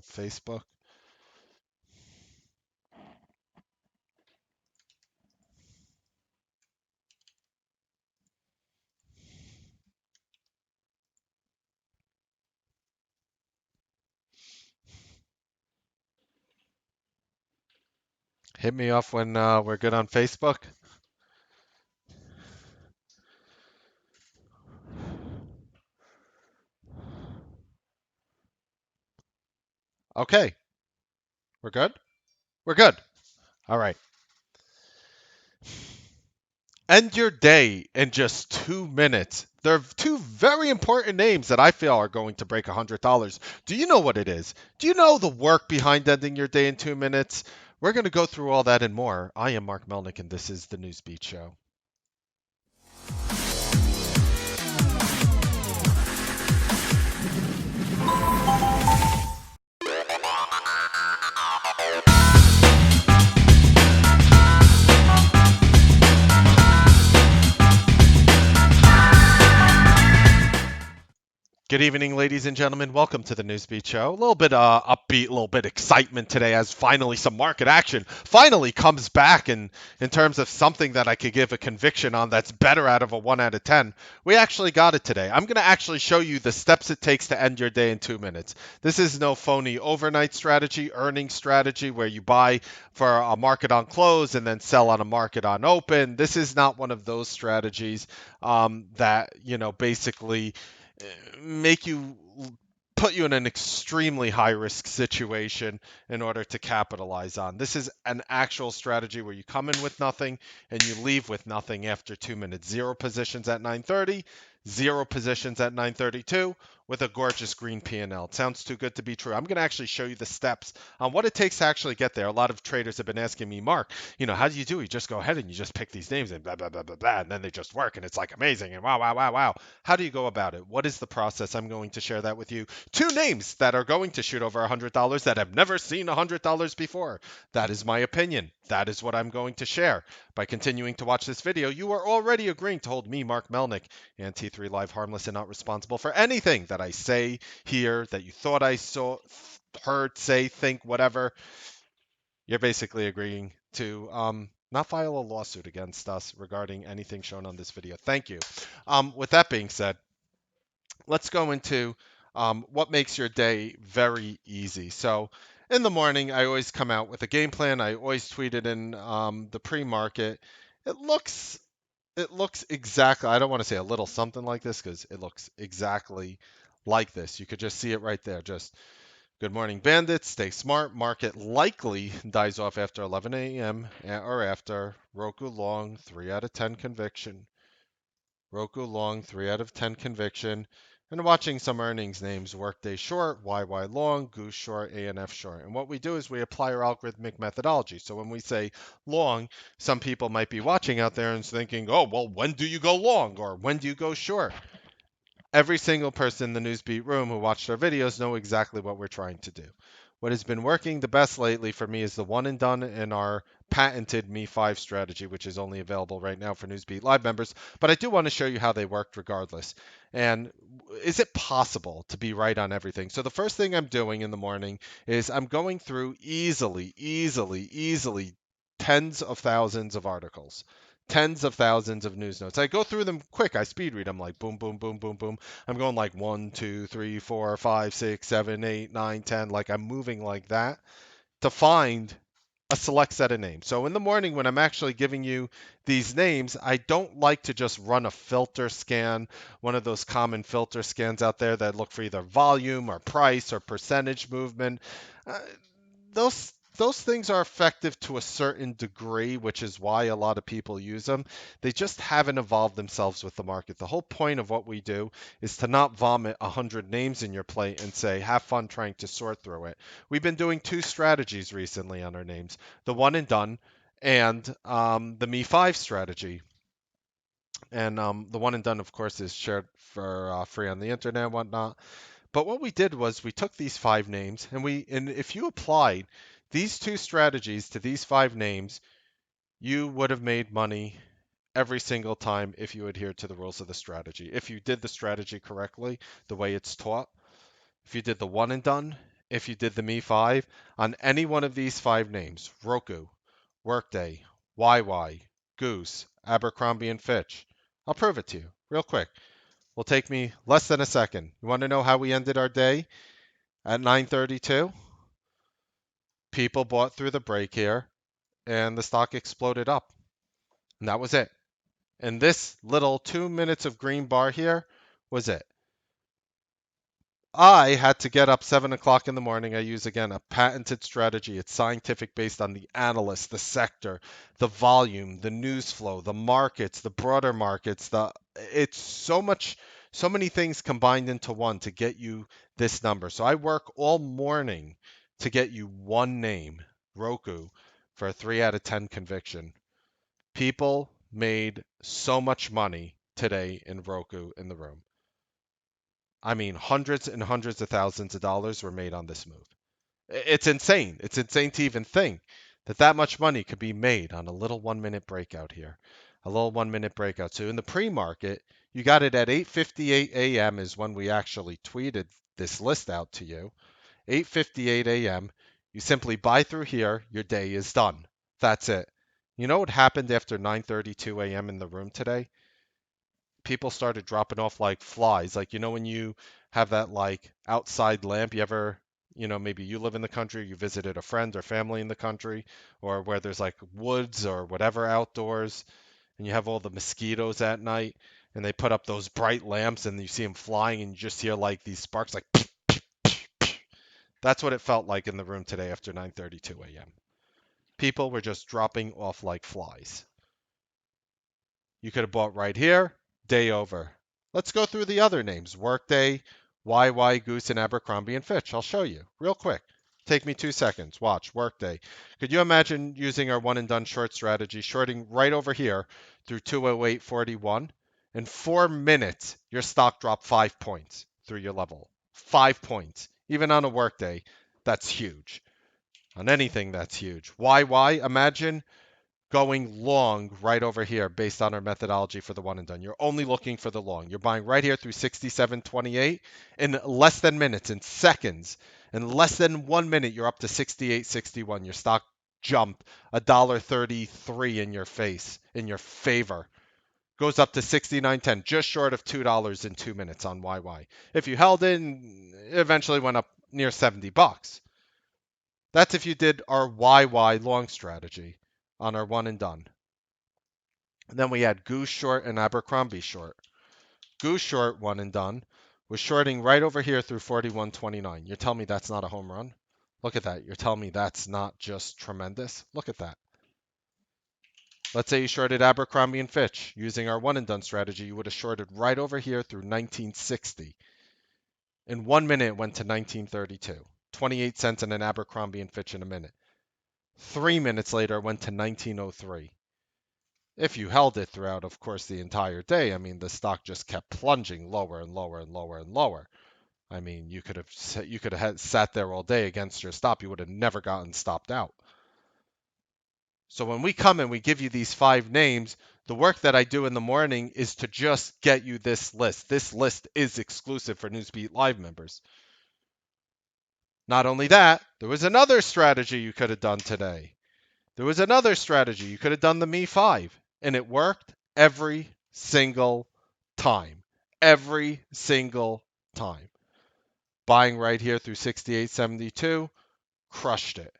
up Facebook. Hit me off when we're good on Facebook. Okay, we're good? We're good. All right. End your day in just 2 minutes. There are two very important names that I feel are going to break $100. Do you know what it is? Do you know the work behind ending your day in 2 minutes? We're going to go through all that and more. I am Mark Melnick, and this is the Newsbeat Show. Good evening, ladies and gentlemen. Welcome to the Newsbeat Show. A little bit upbeat, a little bit excitement today as finally some market action finally comes back in terms of something that I could give a conviction on that's better out of a 1 out of 10. We actually got it today. I'm going to actually show you the steps it takes to end your day in 2 minutes. This is no phony overnight strategy, earning strategy where you buy for a market on close and then sell on a market on open. This is not one of those strategies that, basically make you put you in an extremely high risk situation in order to capitalize on. This is an actual strategy where you come in with nothing and you leave with nothing after 2 minutes. Zero positions at 9:30, zero positions at 9:32 with a gorgeous green P&L. It sounds too good to be true. I'm going to actually show you the steps on what it takes to actually get there. A lot of traders have been asking me, Mark, how do you do? You just go ahead and you just pick these names and blah, blah, blah, blah, blah, and then they just work and it's like amazing and wow, wow, wow, wow. How do you go about it? What is the process? I'm going to share that with you. Two names that are going to shoot over $100 that have never seen $100 before. That is my opinion. That is what I'm going to share. By continuing to watch this video, you are already agreeing to hold me, Mark Melnick, and T3 Live harmless and not responsible for anything that I say here that you thought I saw, heard, say, think, whatever. You're basically agreeing to not file a lawsuit against us regarding anything shown on this video. Thank you. With that being said, let's go into what makes your day very easy. So, in the morning, I always come out with a game plan. I always tweet it in the pre-market. It looks it looks exactly. I don't want to say a little something like this because it looks exactly like this. You could just see it right there. Just good morning, bandits. Stay smart. Market likely dies off after 11 a.m. or after. Roku long, 3 out of 10 conviction. Roku long, 3 out of 10 conviction. And watching some earnings names, Workday short, YY long, Goose short, ANF short. And what we do is we apply our algorithmic methodology. So when we say long, some people might be watching out there and thinking, oh, well, when do you go long? Or when do you go short? Every single person in the Newsbeat room who watched our videos know exactly what we're trying to do. What has been working the best lately for me is the one and done in our patented Me5 strategy, which is only available right now for Newsbeat Live members. But I do want to show you how they worked regardless. And is it possible to be right on everything? So the first thing I'm doing in the morning is I'm going through easily tens of thousands of articles, tens of thousands of news notes. I go through them quick. I speed read them like boom, boom, boom, boom, boom. I'm going like 1, 2, 3, 4, 5, 6, 7, 8, 9, 10. Like I'm moving like that to find a select set of names. So in the morning when I'm actually giving you these names, I don't like to just run a filter scan, one of those common filter scans out there that look for either volume or price or percentage movement. Uh, those things are effective to a certain degree, which is why a lot of people use them. They just haven't evolved themselves with the market. The whole point of what we do is to not vomit 100 names in your plate and say, have fun trying to sort through it. We've been doing two strategies recently on our names, the one and done and the Me5 strategy. And the one and done, of course, is shared for free on the internet and whatnot. But what we did was we took these five names and if you applied these two strategies to these five names, you would have made money every single time if you adhered to the rules of the strategy. If you did the strategy correctly, the way it's taught, if you did the one and done if you did the Me 5 on any one of these five names: Roku, Workday, YY, Goose, Abercrombie and Fitch. I'll prove it to you real quick. Will take me less than a second. You want to know how we ended our day at 9:32? People bought through the break here and the stock exploded up. And that was it. And this little 2 minutes of green bar here was it. I had to get up 7 o'clock in the morning. I use again a patented strategy. It's scientific based on the analyst, the sector, the volume, the news flow, the markets, the broader markets. It's so many things combined into one to get you this number. So I work all morning to get you one name, Roku, for a 3 out of 10 conviction. People made so much money today in Roku in the room. I mean, hundreds and hundreds of thousands of dollars were made on this move. It's insane. It's insane to even think that that much money could be made on a little 1 minute breakout here. A little 1 minute breakout. So in the pre-market, you got it at 8:58 a.m. is when we actually tweeted this list out to you. 8:58 a.m. You simply buy through here, your day is done. That's it. You know what happened after 9:32 a.m. in the room today? People started dropping off like flies. Like, when you have that like outside lamp, you ever, maybe you live in the country, you visited a friend or family in the country, or where there's like woods or whatever outdoors, and you have all the mosquitoes at night, and they put up those bright lamps and you see them flying and you just hear like these sparks like that's what it felt like in the room today after 9:32 a.m. People were just dropping off like flies. You could have bought right here, day over. Let's go through the other names: Workday, YY, Goose, and Abercrombie and Fitch. I'll show you real quick. Take me 2 seconds. Watch, Workday. Could you imagine using our one and done short strategy, shorting right over here through 208.41? In 4 minutes, your stock dropped 5 points through your level. 5 points. Even on a workday, that's huge. On anything, that's huge. YY, imagine going long right over here based on our methodology for the one and done. You're only looking for the long. You're buying right here through 67.28 in less than minutes, in seconds. In less than 1 minute, you're up to 68.61. Your stock jumped $1.33 in your face, in your favor. Goes up to 69.10, just short of $2 in 2 minutes on YY. If you held in, it eventually went up near $70. That's if you did our YY long strategy on our one and done. And then we had Goose short and Abercrombie short. Goose short, one and done, was shorting right over here through 41.29. You're telling me that's not a home run? Look at that. You're telling me that's not just tremendous? Look at that. Let's say you shorted Abercrombie and Fitch using our one and done strategy. You would have shorted right over here through 1960. In 1 minute, it went to 1932. 28 cents in an Abercrombie and Fitch in a minute. 3 minutes later, it went to 1903. If you held it throughout, of course, the entire day, I mean, the stock just kept plunging lower and lower and lower and lower. I mean, you could have sat there all day against your stop. You would have never gotten stopped out. So when we come and we give you these five names, the work that I do in the morning is to just get you this list. This list is exclusive for Newsbeat Live members. Not only that, there was another strategy you could have done today. There was another strategy. You could have done the Me 5, and it worked every single time. Every single time. Buying right here through 68.72, crushed it.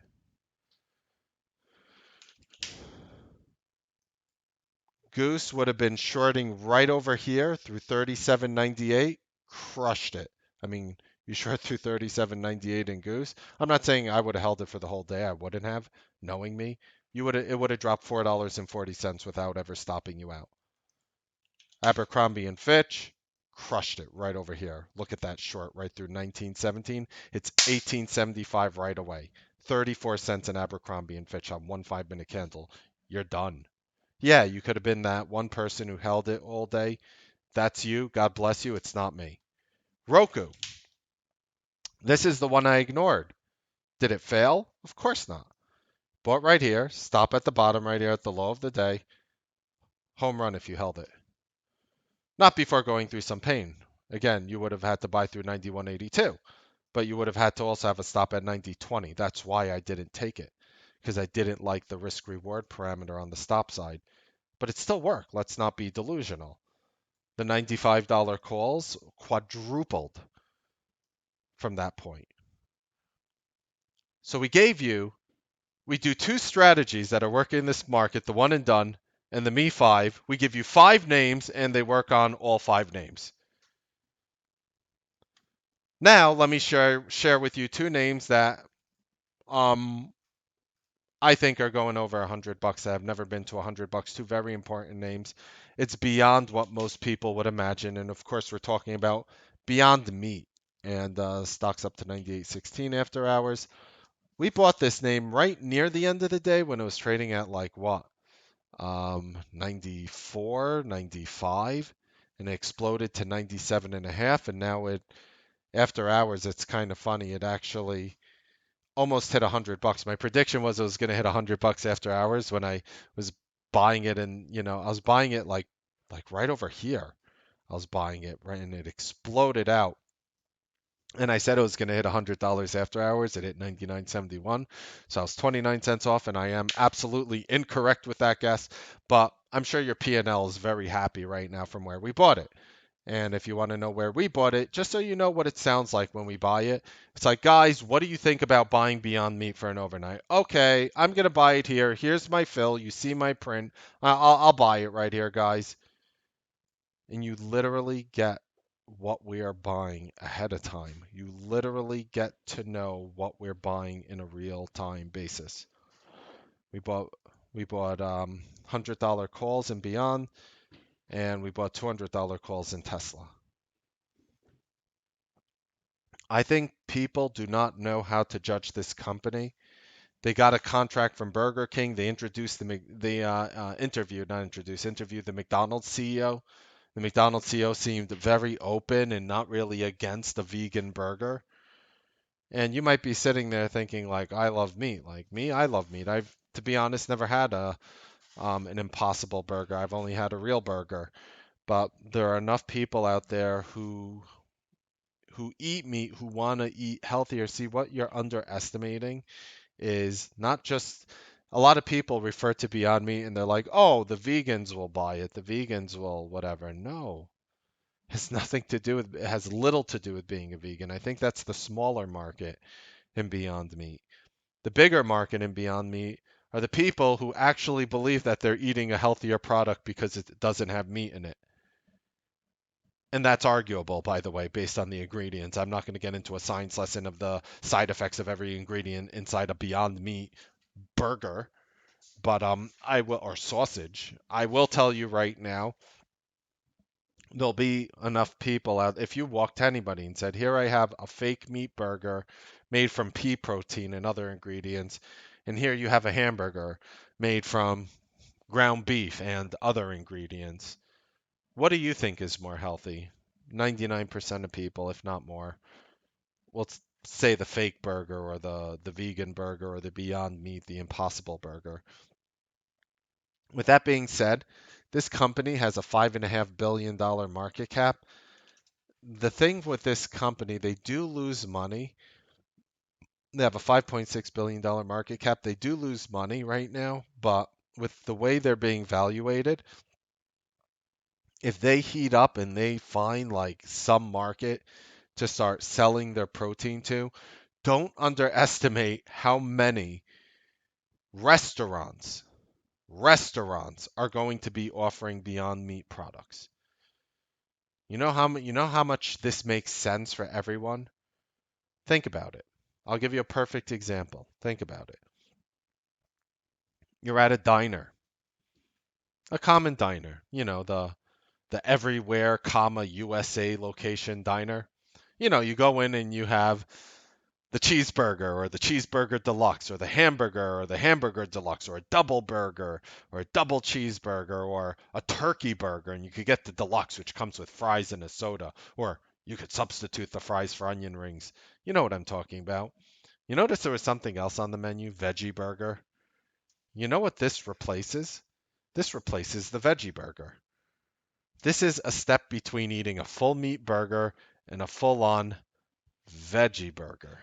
Goose would have been shorting right over here through 37.98, crushed it. I mean, you short through 37.98 in Goose. I'm not saying I would have held it for the whole day. I wouldn't have, knowing me. It would have dropped $4.40 without ever stopping you out. Abercrombie and Fitch crushed it right over here. Look at that short right through 1917. It's 1875 right away. 34 cents in Abercrombie and Fitch on 1 5-minute candle. You're done. Yeah, you could have been that one person who held it all day. That's you. God bless you. It's not me. Roku. This is the one I ignored. Did it fail? Of course not. Bought right here. Stop at the bottom right here at the low of the day. Home run if you held it. Not before going through some pain. Again, you would have had to buy through 91.82. but you would have had to also have a stop at 90.20. That's why I didn't take it, because I didn't like the risk reward parameter on the stop side. But it still worked. Let's not be delusional. The $95 calls quadrupled from that point. So we do two strategies that are working in this market, the one and done and the me five. We give you five names and they work on all five names. Now let me share with you two names that um I think are going over $100. I've never been to $100. Two very important names. It's beyond what most people would imagine, and of course we're talking about Beyond Meat, and stocks up to 98.16 after hours. We bought this name right near the end of the day when it was trading at like what, 94, 95, and it exploded to 97 and a half, and now it after hours it's kind of funny. It actually almost hit $100. My prediction was it was going to hit $100 after hours when I was buying it, and I was buying it like right over here. I was buying it right, and it exploded out. And I said it was going to hit $100 after hours. It hit 99.71, so I was 29 cents off, and I am absolutely incorrect with that guess. But I'm sure your P&L is very happy right now from where we bought it. And if you want to know where we bought it, just so you know what it sounds like when we buy it, it's like, guys, what do you think about buying Beyond Meat for an overnight? Okay, I'm going to buy it here. Here's my fill. You see my print. I'll buy it right here, guys. And you literally get what we are buying ahead of time. You literally get to know what we're buying in a real time basis. We bought we bought $100 calls and beyond, and we bought $200 calls in Tesla. I think people do not know how to judge this company. They got a contract from Burger King. They introduced interviewed the McDonald's CEO. The McDonald's CEO seemed very open and not really against a vegan burger. And you might be sitting there thinking like, I love meat. Like me, I love meat. I've, to be honest, never had a an Impossible Burger. I've only had a real burger. But there are enough people out there who eat meat, who want to eat healthier. See, what you're underestimating is not just a lot of people refer to Beyond Meat and they're like, oh, the vegans will buy it, the vegans will whatever. No, it has nothing to do with, it has little to do with being a vegan. I think that's the smaller market in Beyond Meat. The bigger market in Beyond Meat are the people who actually believe that they're eating a healthier product because it doesn't have meat in it. And that's arguable, by the way, based on the ingredients. I'm not going to get into a science lesson of the side effects of every ingredient inside a Beyond Meat burger, but I will, or sausage. I will tell you right now, there'll be enough people out. If you walked to anybody and said, "Here I have a fake meat burger made from pea protein and other ingredients, and here you have a hamburger made from ground beef and other ingredients. What do you think is more healthy?" 99% of people, if not more, will say the fake burger or the vegan burger or the Beyond Meat, the Impossible Burger. With that being said, this company has a $5.5 billion market cap. The thing with this company, they do lose money. They have a $5.6 billion market cap. They do lose money right now, but with the way they're being valuated, if they heat up and they find like some market to start selling their protein to, don't underestimate how many restaurants restaurants are going to be offering Beyond Meat products. You know how much this makes sense for everyone? Think about it. I'll give you a perfect example. Think about it. You're at a diner, a common diner, the everywhere, USA location diner. You go in and you have the cheeseburger or the cheeseburger deluxe or the hamburger deluxe or a double burger or a double cheeseburger or a turkey burger, and you could get the deluxe, which comes with fries and a soda, or you could substitute the fries for onion rings. You know what I'm talking about. You notice there was something else on the menu, veggie burger. You know what this replaces? This replaces the veggie burger. This is a step between eating a full meat burger and a full on Veggie burger.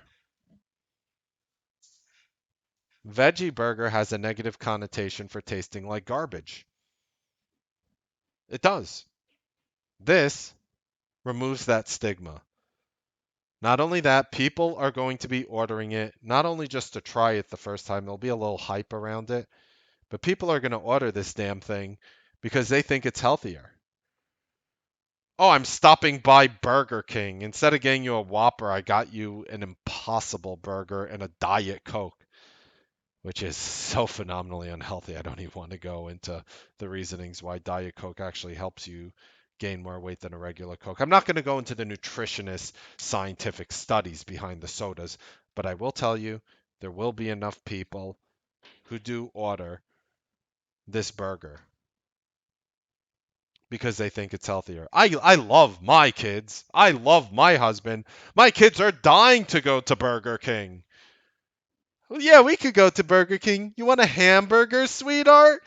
Veggie burger has a negative connotation for tasting like garbage. It does. This removes that stigma. Not only that, people are going to be ordering it, not only just to try it the first time, there'll be a little hype around it, but people are going to order this damn thing because they think it's healthier. Oh, I'm stopping by Burger King. Instead of getting you a Whopper, I got you an Impossible Burger and a Diet Coke, which is so phenomenally unhealthy. I don't even want to go into the reasonings why Diet Coke actually helps you gain more weight than a regular Coke. I'm not going to go into the nutritionist scientific studies behind the sodas, but I will tell you there will be enough people who do order this burger because they think it's healthier. I love my kids. I love my husband. My kids are dying to go to Burger King. Well, yeah, we could go to Burger King. You want a hamburger, sweetheart?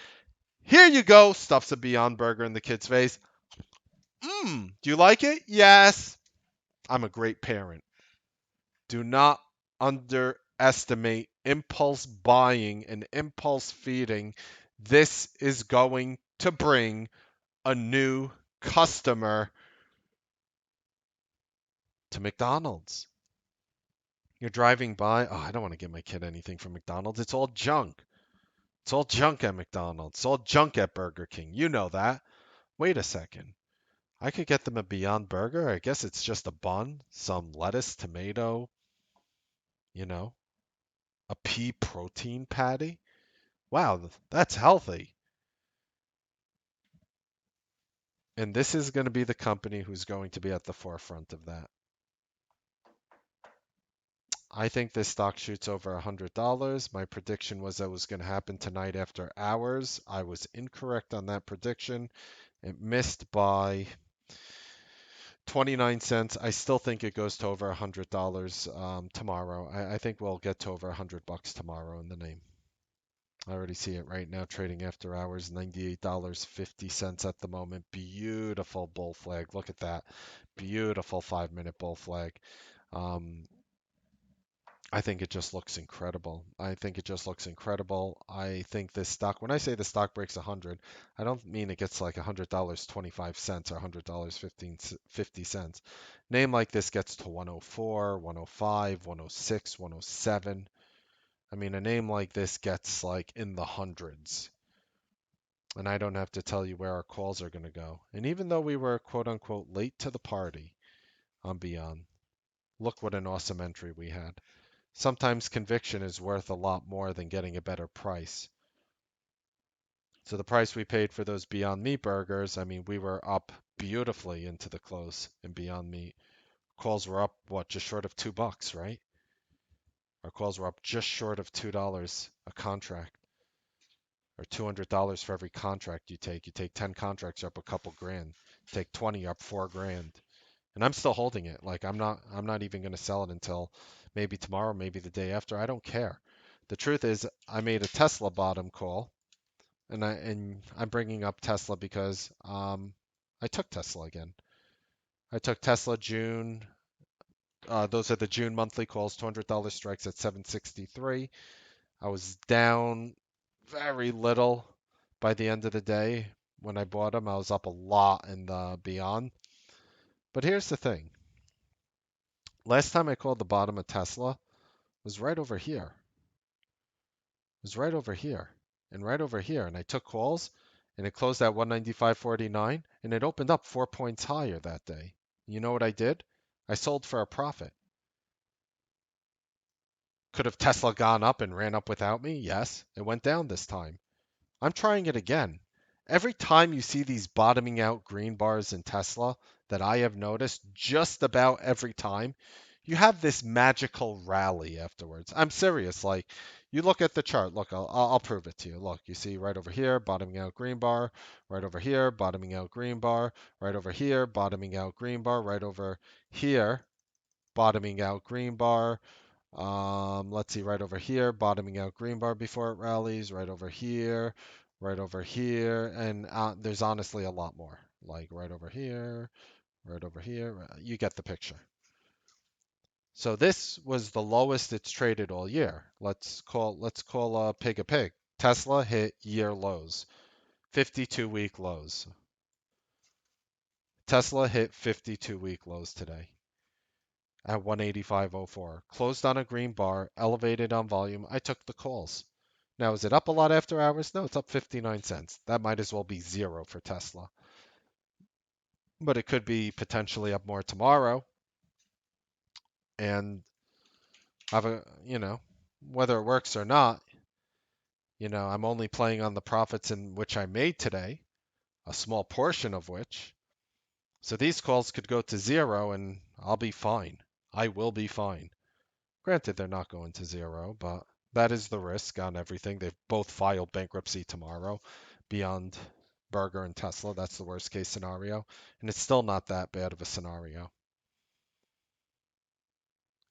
Here you go. Stuffs a Beyond Burger in the kid's face. Do you like it? Yes. I'm a great parent. Do not underestimate impulse buying and impulse feeding. This is going to bring a new customer to McDonald's. You're driving by. Oh, I don't want to get my kid anything from McDonald's. It's all junk. It's all junk at McDonald's. It's all junk at Burger King. You know that. Wait a second. I could get them a Beyond Burger. I guess it's just a bun, some lettuce, tomato, you know, a pea protein patty. Wow, that's healthy. And this is going to be the company who's going to be at the forefront of that. I think this stock shoots over $100. My prediction was that was going to happen tonight after hours. I was incorrect on that prediction. It missed by 29 cents. I still think it goes to over $100 tomorrow. I think we'll get to over $100 tomorrow in the name. I already see it right now trading after hours, $98.50 at the moment. Beautiful bull flag. Look at that. Beautiful 5-minute bull flag. Um, I think it just looks incredible. I think it just looks incredible. I think this stock, when I say the stock breaks 100, I don't mean it gets like $100 25 cents or $100 50 cents. Name like this gets to 104, 105, 106, 107. I mean, a name like this gets like in the hundreds. And I don't have to tell you where our calls are going to go. And even though we were quote unquote late to the party on Beyond, look what an awesome entry we had. Sometimes conviction is worth a lot more than getting a better price. So the price we paid for those Beyond Meat burgers, I mean, we were up beautifully into the close in Beyond Meat. Calls were up, what, just short of $2, right? Our calls were up just short of $2 a contract, or $200 for every contract you take. You take 10 contracts, you're up a couple grand. You take 20, you're up 4 grand. And I'm still holding it. Like I'm not even going to sell it until maybe tomorrow, maybe the day after. I don't care. The truth is I made a Tesla bottom call and I'm bringing up Tesla because I took Tesla again. I took Tesla June. Those are the June monthly calls, $200 strikes at 763. I was down very little by the end of the day when I bought them. I was up a lot in the Beyond. But here's the thing. Last time I called the bottom of Tesla was right over here. It was right over here and right over here. And I took calls and it closed at 195.49 and it opened up 4 points higher that day. You know what I did? I sold for a profit. Could have Tesla gone up and ran up without me? Yes. It went down this time. I'm trying it again. Every time you see these bottoming out green bars in Tesla that I have noticed, just about every time, you have this magical rally afterwards. I'm serious. Like, you look at the chart. Look, I'll prove it to you. Look, you see right over here, bottoming out green bar, right over here, bottoming out green bar, right over here, bottoming out green bar, right over here, bottoming out green bar, let's see, right over here, bottoming out green bar before it rallies, right over here, and there's honestly a lot more, like right over here, right over here. You get the picture. So this was the lowest it's traded all year. Let's call a pig a pig. Tesla hit year lows, 52-week lows. Tesla hit 52-week lows today at 185.04. Closed on a green bar, elevated on volume. I took the calls. Now, is it up a lot after hours? No, it's up 59 cents. That might as well be zero for Tesla. But it could be potentially up more tomorrow. And have a, whether it works or not, I'm only playing on the profits in which I made today, a small portion of which. So these calls could go to zero and I'll be fine. I will be fine. Granted, they're not going to zero, but that is the risk on everything. They've both filed bankruptcy tomorrow beyond Burger and Tesla. That's the worst case scenario. And it's still not that bad of a scenario.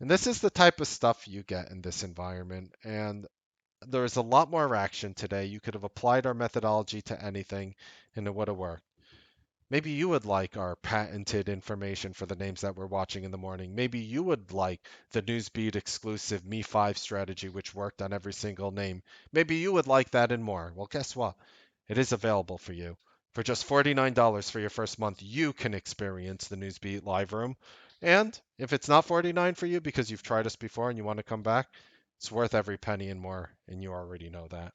And this is the type of stuff you get in this environment. And there's a lot more action today. You could have applied our methodology to anything and it would have worked. Maybe you would like our patented information for the names that we're watching in the morning. Maybe you would like the Newsbeat exclusive Me5 strategy, which worked on every single name. Maybe you would like that and more. Well, guess what? It is available for you. For just $49 for your first month, you can experience the Newsbeat live room. And if it's not 49 for you because you've tried us before and you want to come back, it's worth every penny and more, and you already know that.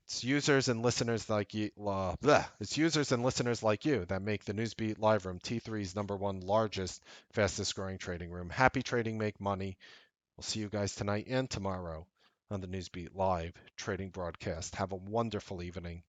It's users and listeners like you. It's users and listeners like you that make the Newsbeat Live Room T3's #1 largest, fastest growing trading room. Happy trading, make money. We'll see you guys tonight and tomorrow on the Newsbeat Live trading broadcast. Have a wonderful evening.